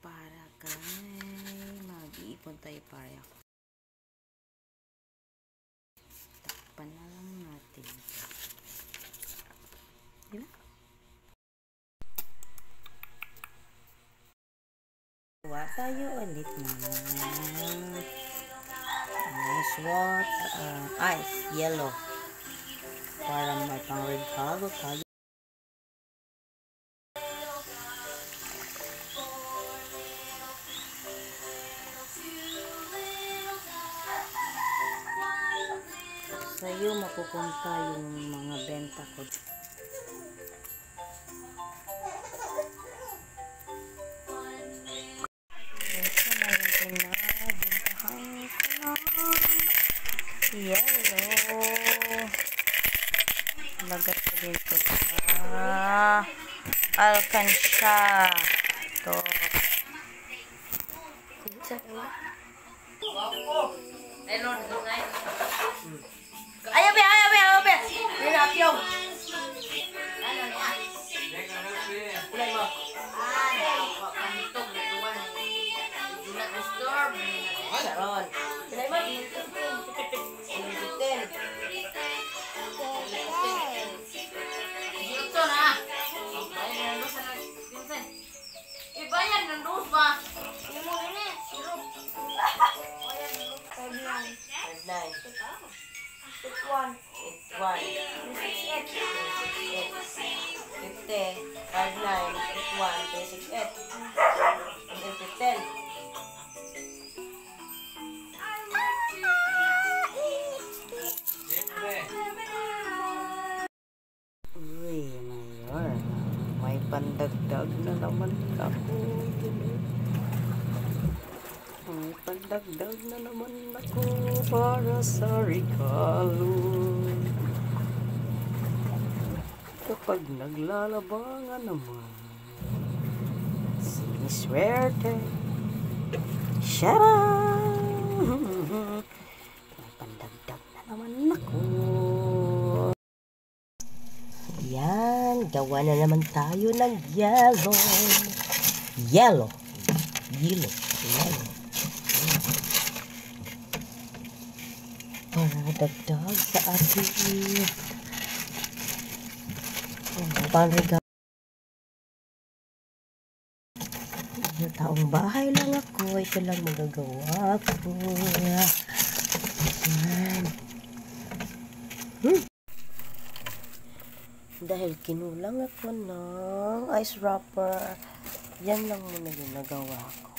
Para kay mag-iipon tayo para takpan na lang natin. Diba? Gawa tayo ulit ng ice yellow para may pang-regalo tayo. Sa'yo mapupunta yung mga benta ko. Ito na yung pinabentahan ko ng yellow. Lagat ko dito sa alkansya. Ito. Ayaw be! Nilapyaw! Ano niya? Kulay mo. Pantog na iwan. Do not disturb. Saron. Kulay mo. Ilitin. Dito na. Bayan ng luz na Vincent. Ibayan ng luz ba? Hindi mo ini. Sirup. Bayan ng luz. 5-9. It's one. 50, 5-9, 1, 3, 6, 8. And then 10. Uy, mayor. May pandagdag na naman ako. May pandagdag na naman ako para sa regalo. Kapag naglalabangan naman, siniswerte. Sharan! May pandagdag na naman ako. Yan, gawa na naman tayo ng yellow. Yellow. Para dagdag sa ating pang-regalo. Taong bahay lang ako. Ito lang magagawa ko. Dahil kinulang ako ng ice wrapper, yan lang muna yung nagawa ko.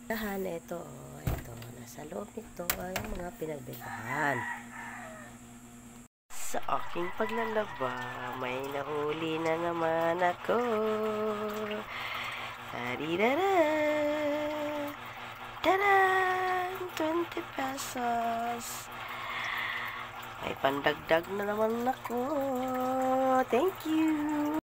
Tahan, ito. Nasa loob nito ay mga pinagbilhan. Sa aking paglalaba, may nahuli na naman ako. Taridara! Taran! 20 pesos. May pandagdag na naman ako. Thank you!